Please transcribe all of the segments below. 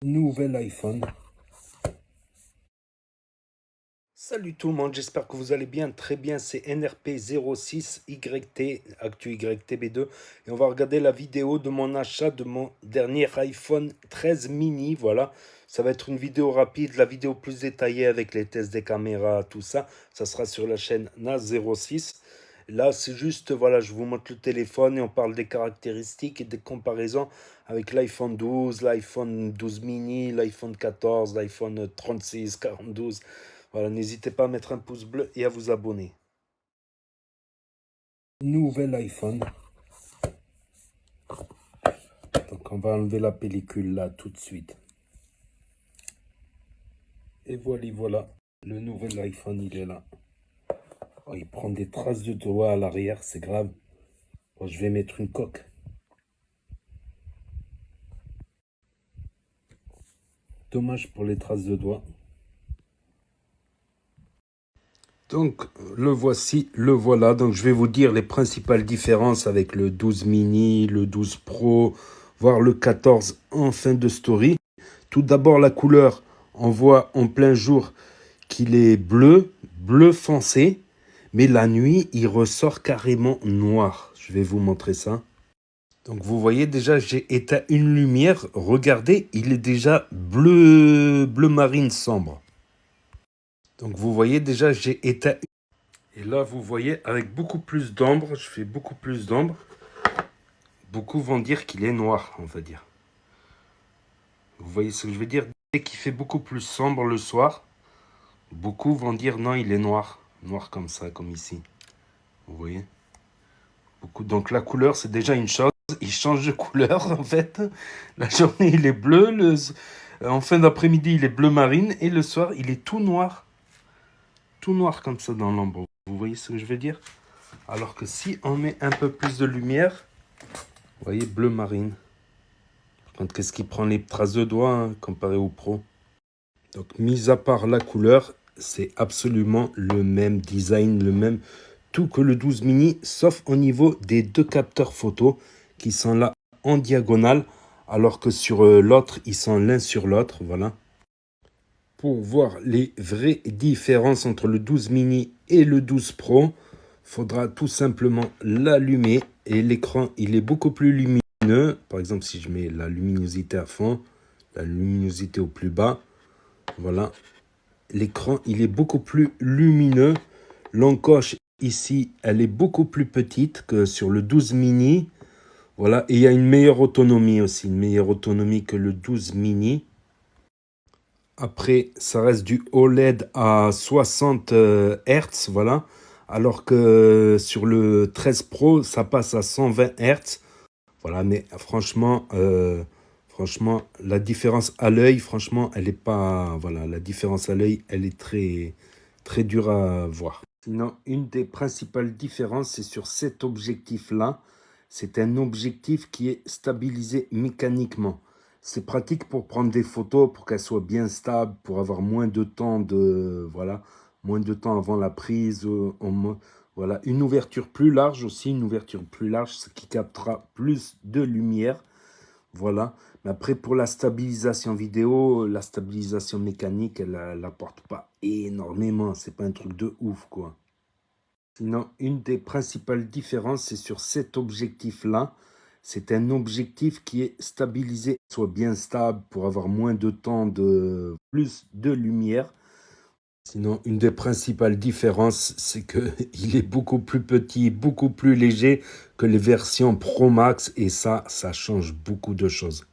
Nouvel iPhone. Salut tout le monde, j'espère que vous allez bien, très bien, c'est NRP06YT, Actu YTB2, et on va regarder la vidéo de mon achat de mon dernier iPhone 13 mini, voilà. Ça va être une vidéo rapide, la vidéo plus détaillée avec les tests des caméras, tout ça, ça sera sur la chaîne NAS06. Là, c'est juste, voilà, je vous montre le téléphone et on parle des caractéristiques et des comparaisons avec l'iPhone 12, l'iPhone 12 mini, l'iPhone 14, l'iPhone 36, 42. Voilà, n'hésitez pas à mettre un pouce bleu et à vous abonner. Nouvel iPhone. Donc on va enlever la pellicule là tout de suite. Et voilà, le nouvel iPhone il est là. Oh, il prend des traces de doigts à l'arrière, c'est grave. Bon, je vais mettre une coque. Dommage pour les traces de doigts. Donc, le voici, le voilà. Donc, je vais vous dire les principales différences avec le 12 mini, le 12 Pro, voire le 14 en fin de story. Tout d'abord, la couleur. On voit en plein jour qu'il est bleu, bleu foncé. Mais la nuit, il ressort carrément noir. Je vais vous montrer ça. Donc, vous voyez déjà, j'ai éteint une lumière. Regardez, il est déjà bleu, bleu marine sombre. Donc, vous voyez déjà, j'ai éteint. Et là, vous voyez, avec beaucoup plus d'ombre, je fais beaucoup plus d'ombre. Beaucoup vont dire qu'il est noir, on va dire. Vous voyez ce que je veux dire? Dès qu'il fait beaucoup plus sombre le soir, beaucoup vont dire non, il est noir. Noir comme ça, comme ici. Vous voyez? Beaucoup. Donc la couleur, c'est déjà une chose. Il change de couleur, en fait. La journée, il est bleu. En fin d'après-midi, il est bleu marine. Et le soir, il est tout noir. Tout noir comme ça dans l'ombre. Vous voyez ce que je veux dire? Alors que si on met un peu plus de lumière, vous voyez, bleu marine. Par contre, qu'est-ce qui prend les traces de doigts hein, comparé au Pro? Donc, mis à part la couleur, c'est absolument le même design, le même tout que le 12 mini, sauf au niveau des deux capteurs photo qui sont là en diagonale, alors que sur l'autre, ils sont l'un sur l'autre, voilà. Pour voir les vraies différences entre le 12 mini et le 12 Pro, faudra tout simplement l'allumer et l'écran, il est beaucoup plus lumineux. Par exemple, si je mets la luminosité à fond, la luminosité au plus bas, voilà. L'écran, il est beaucoup plus lumineux. L'encoche ici, elle est beaucoup plus petite que sur le 12 mini. Voilà, et il y a une meilleure autonomie aussi, une meilleure autonomie que le 12 mini. Après, ça reste du OLED à 60 Hz, voilà. Alors que sur le 13 Pro, ça passe à 120 Hz. Voilà, mais franchement, la différence à l'œil, franchement, elle est pas... Voilà, la différence à l'œil, elle est très, très dure à voir. Sinon, une des principales différences, c'est sur cet objectif-là. C'est un objectif qui est stabilisé mécaniquement. C'est pratique pour prendre des photos, pour qu'elles soient bien stables, pour avoir moins de temps voilà, moins de temps avant la prise. Voilà, une ouverture plus large aussi, une ouverture plus large, ce qui captera plus de lumière. Voilà. Mais après, pour la stabilisation vidéo, la stabilisation mécanique, elle n'apporte pas énormément. C'est pas un truc de ouf, quoi. Sinon, une des principales différences, c'est sur cet objectif-là. C'est un objectif qui est stabilisé, soit bien stable pour avoir moins de temps plus de lumière. Sinon, une des principales différences, c'est qu'il est beaucoup plus petit, beaucoup plus léger que les versions Pro Max. Et ça change beaucoup de choses.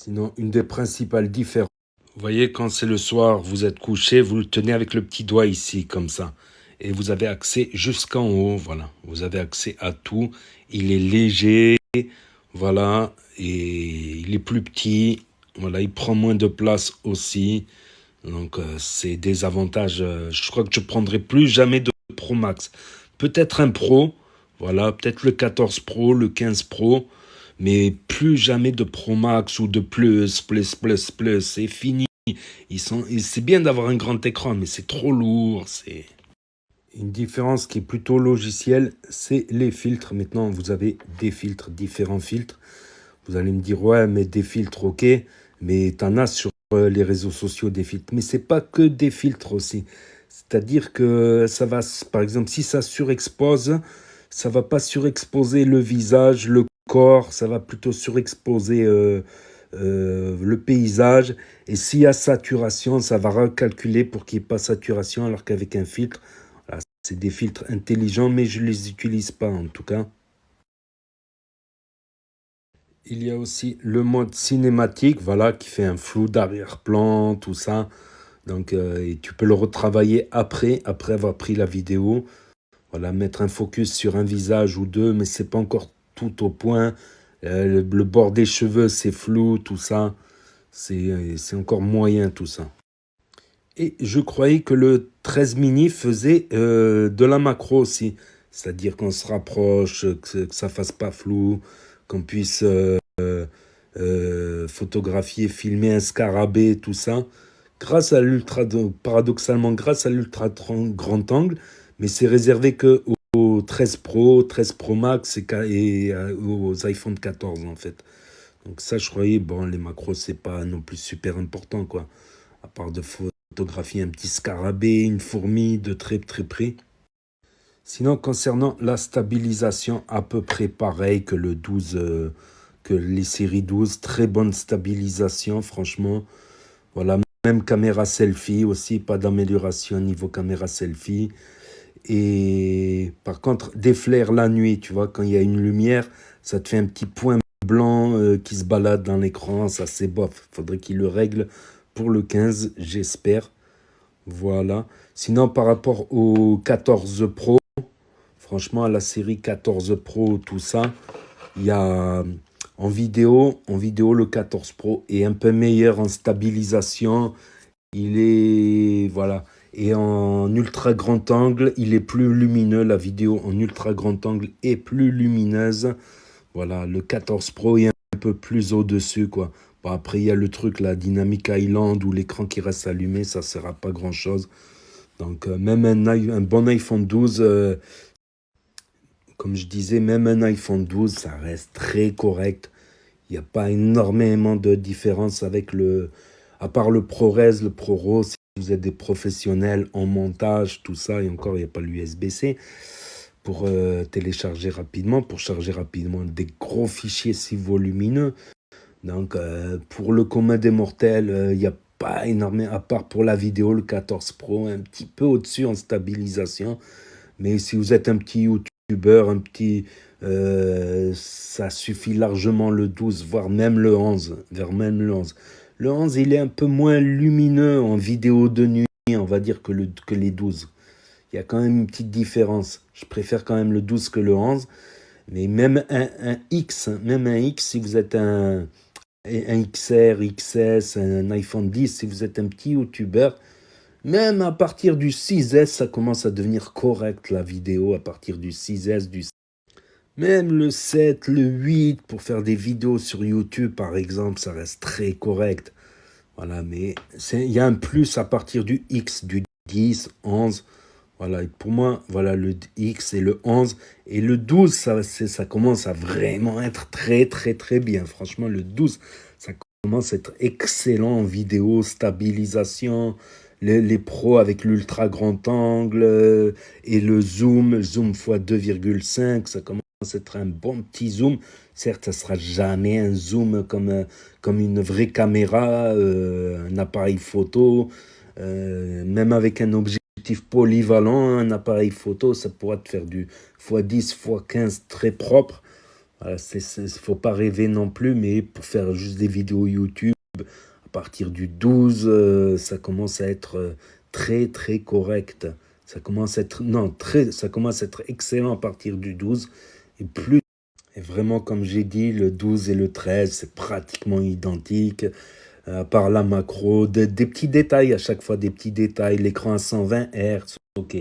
Sinon, une des principales différences, vous voyez, quand c'est le soir, vous êtes couché, vous le tenez avec le petit doigt ici, comme ça. Et vous avez accès jusqu'en haut, voilà. Vous avez accès à tout. Il est léger, voilà. Et il est plus petit, voilà. Il prend moins de place aussi. Donc, c'est des avantages. Je crois que je ne prendrai plus jamais de Pro Max. Peut-être un Pro, voilà. Peut-être le 14 Pro, le 15 Pro. Mais plus jamais de Pro Max ou de plus. C'est fini. C'est bien d'avoir un grand écran, mais c'est trop lourd. C'est une différence qui est plutôt logicielle, c'est les filtres. Maintenant, vous avez des filtres, différents filtres. Vous allez me dire, ouais, mais des filtres, ok. Mais tu en as sur les réseaux sociaux des filtres. Mais c'est pas que des filtres aussi. C'est-à-dire que ça va, par exemple, si ça surexpose, ça va pas surexposer le visage, le corps, ça va plutôt surexposer le paysage. Et s'il y a saturation, ça va recalculer pour qu'il n'y ait pas saturation, alors qu'avec un filtre, voilà, c'est des filtres intelligents, mais je ne les utilise pas en tout cas. Il y a aussi le mode cinématique, voilà, qui fait un flou d'arrière-plan, tout ça. Donc, et tu peux le retravailler après avoir pris la vidéo. Voilà, mettre un focus sur un visage ou deux, mais c'est pas encore tout au point. Le bord des cheveux, c'est flou, tout ça. C'est encore moyen, tout ça. Et je croyais que le 13 mini faisait de la macro aussi. C'est-à-dire qu'on se rapproche, que ça fasse pas flou, qu'on puisse photographier, filmer un scarabée, tout ça. Grâce à l'ultra, paradoxalement, grâce à l'ultra grand angle, mais c'est réservé que aux 13 Pro, 13 Pro Max et aux iPhone 14 en fait. Donc ça, je croyais, bon, les macros, c'est pas non plus super important, quoi. À part de photographier un petit scarabée, une fourmi de très très près. Sinon, concernant la stabilisation, à peu près pareil que le 12, que les séries 12, très bonne stabilisation, franchement. Voilà, même caméra selfie aussi, pas d'amélioration niveau caméra selfie. Et par contre, des flares la nuit, tu vois, quand il y a une lumière, ça te fait un petit point blanc qui se balade dans l'écran, ça c'est bof. Faudrait qu'il le règle pour le 15, j'espère. Voilà. Sinon, par rapport au 14 Pro, franchement, à la série 14 Pro, tout ça, il y a en vidéo, le 14 Pro est un peu meilleur en stabilisation. Il est, voilà. Et en ultra grand angle, il est plus lumineux. La vidéo en ultra grand angle est plus lumineuse. Voilà, le 14 Pro est un peu plus au-dessus, quoi. Bon, après, il y a le truc, la Dynamic Island, où l'écran qui reste allumé, ça ne sert à pas grand-chose. Donc, même un bon iPhone 12, comme je disais, même un iPhone 12, ça reste très correct. Il n'y a pas énormément de différence avec à part le ProRes, le ProRAW, si vous êtes des professionnels en montage, tout ça, et encore, il n'y a pas l'USB-C pour télécharger rapidement, pour charger rapidement des gros fichiers si volumineux. Donc, pour le commun des mortels, il n'y a pas énormément, à part pour la vidéo, le 14 Pro, un petit peu au-dessus en stabilisation. Mais si vous êtes un petit youtubeur, un petit, ça suffit largement le 12, voire même le 11, vers même le 11. Le 11, il est un peu moins lumineux en vidéo de nuit, on va dire, que les 12. Il y a quand même une petite différence. Je préfère quand même le 12 que le 11. Mais même un X, si vous êtes un XR, XS, un iPhone 10, si vous êtes un petit youtubeur, même à partir du 6S, ça commence à devenir correct la vidéo, à partir du 6S, même le 7, le 8, pour faire des vidéos sur YouTube par exemple, ça reste très correct. Voilà, mais il y a un plus à partir du X, du 10, 11. Voilà, et pour moi, voilà, le X et le 11. Et le 12, ça commence à vraiment être très, très, très bien. Franchement, le 12, ça commence à être excellent en vidéo, stabilisation, les pros avec l'ultra grand angle et le zoom x 2,5, ça commence à être un bon petit zoom. Certes, ça sera jamais un zoom comme une vraie caméra, un appareil photo, même avec un objectif polyvalent, un appareil photo, ça pourra te faire du x10, x15 très propre. Voilà, faut pas rêver non plus, mais pour faire juste des vidéos YouTube, à partir du 12, ça commence à être très très correct. Ça commence à être non, ça commence à être excellent à partir du 12 et plus. Et vraiment, comme j'ai dit, le 12 et le 13, c'est pratiquement identique. À part la macro, des petits détails à chaque fois, des petits détails. L'écran à 120 Hz, ok.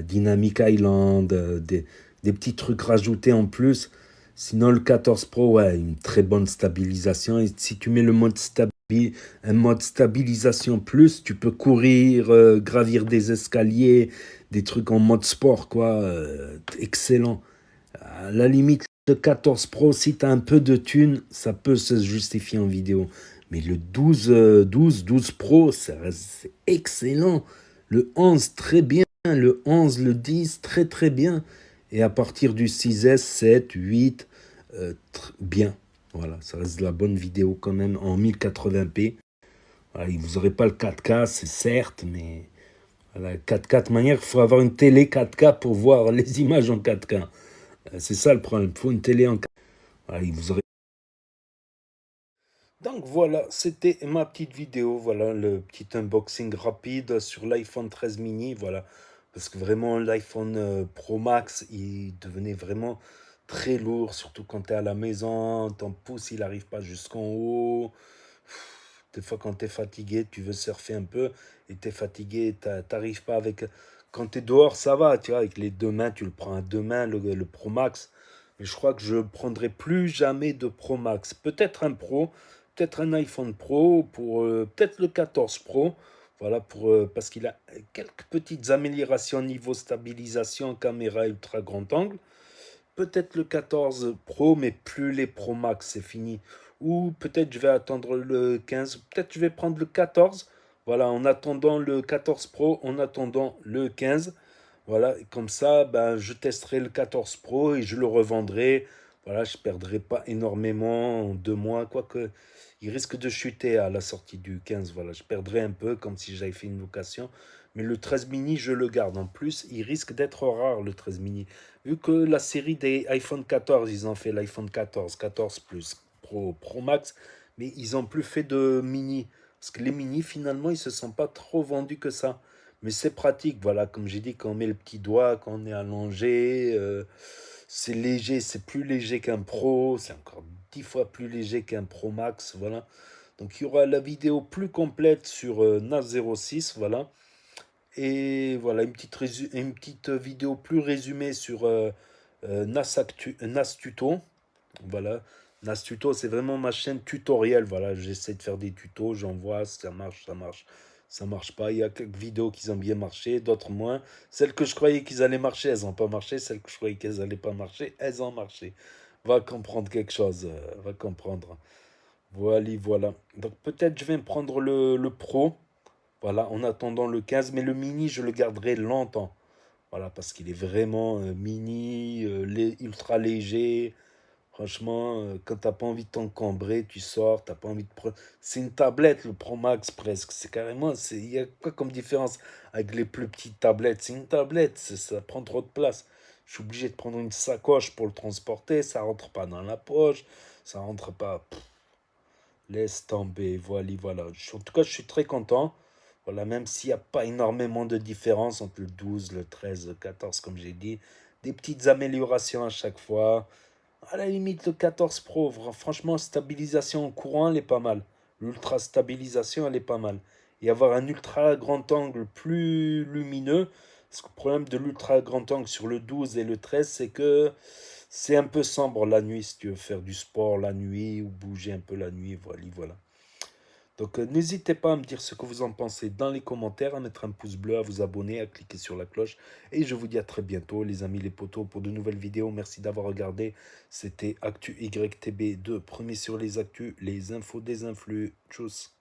Dynamic Island, des petits trucs rajoutés en plus. Sinon, le 14 Pro, ouais, une très bonne stabilisation. Et si tu mets un mode stabilisation plus, tu peux courir, gravir des escaliers, des trucs en mode sport, quoi. Excellent. À la limite, le 14 Pro, si tu as un peu de thunes, ça peut se justifier en vidéo. Mais le 12 Pro, c'est excellent. Le 11, très bien. Le 11, le 10, très très bien. Et à partir du 6S, 7, 8, bien. Voilà, ça reste de la bonne vidéo quand même en 1080p. Voilà, vous n'aurez pas le 4K, c'est certes, mais voilà, 4K de manière, il faut avoir une télé 4K pour voir les images en 4K. C'est ça le problème, il faut une télé en 4K. Voilà, vous aurez... Donc voilà, c'était ma petite vidéo, voilà, le petit unboxing rapide sur l'iPhone 13 mini, voilà. Parce que vraiment, l'iPhone Pro Max, il devenait vraiment très lourd, surtout quand tu es à la maison, ton pouce, il n'arrive pas jusqu'en haut. Des fois, quand tu es fatigué, tu veux surfer un peu, et tu es fatigué, t'arrives pas avec... Quand tu es dehors, ça va, tu vois, avec les deux mains, tu le prends à deux mains, le Pro Max. Mais je crois que je ne prendrai plus jamais de Pro Max. Peut-être un Pro, peut-être un iPhone Pro, pour peut-être le 14 Pro. Voilà, parce qu'il a quelques petites améliorations niveau stabilisation, caméra ultra grand angle. Peut-être le 14 Pro, mais plus les Pro Max, c'est fini. Ou peut-être je vais attendre le 15, peut-être je vais prendre le 14. Voilà, en attendant le 14 Pro, en attendant le 15. Voilà, et comme ça, ben, je testerai le 14 Pro et je le revendrai. Voilà, je ne perdrai pas énormément en 2 mois, quoique il risque de chuter à la sortie du 15. Voilà, je perdrai un peu comme si j'avais fait une location. Mais le 13 mini, je le garde. En plus, il risque d'être rare, le 13 mini. Vu que la série des iPhone 14, ils ont fait l'iPhone 14, 14 Plus, Pro, Pro Max, mais ils n'ont plus fait de mini. Parce que les mini, finalement, ils ne se sont pas trop vendus que ça. Mais c'est pratique, voilà, comme j'ai dit, quand on met le petit doigt, quand on est allongé, c'est léger, c'est plus léger qu'un Pro, c'est encore 10 fois plus léger qu'un Pro Max, voilà. Donc il y aura la vidéo plus complète sur NAS06, voilà. Et voilà, une petite vidéo plus résumée sur NAS Tuto. Voilà, NAS Tuto, c'est vraiment ma chaîne tutoriel. Voilà, j'essaie de faire des tutos, j'en vois, ça marche, ça marche, ça marche pas. Il y a quelques vidéos qui ont bien marché, d'autres moins. Celles que je croyais qu'ils allaient marcher, elles n'ont pas marché. Celles que je croyais qu'elles allaient pas marcher, elles ont marché. Va comprendre quelque chose, va comprendre. Voilà, voilà. Donc peut-être je vais me prendre le Pro. Voilà, en attendant le 15, mais le mini, je le garderai longtemps. Voilà, parce qu'il est vraiment mini, ultra léger. Franchement, quand t'as pas envie de t'encombrer, tu sors, t'as pas envie de prendre. C'est une tablette, le Pro Max presque. C'est carrément, il y a quoi comme différence avec les plus petites tablettes? C'est une tablette, ça prend trop de place. Je suis obligé de prendre une sacoche pour le transporter, ça rentre pas dans la poche, ça rentre pas. Laisse tomber, voilà, voilà. En tout cas, je suis très content. Voilà, même s'il n'y a pas énormément de différence entre le 12, le 13, le 14, comme j'ai dit. Des petites améliorations à chaque fois. À la limite, le 14 Pro, franchement, stabilisation au courant, elle est pas mal. L'ultra stabilisation, elle est pas mal. Et avoir un ultra grand angle plus lumineux. Parce que le problème de l'ultra grand angle sur le 12 et le 13, c'est que c'est un peu sombre la nuit si tu veux faire du sport la nuit ou bouger un peu la nuit. Voilà, voilà. Donc n'hésitez pas à me dire ce que vous en pensez dans les commentaires, à mettre un pouce bleu, à vous abonner, à cliquer sur la cloche. Et je vous dis à très bientôt les amis les potos pour de nouvelles vidéos. Merci d'avoir regardé. C'était Actu YTB2, premier sur les actus, les infos des influx. Tchuss.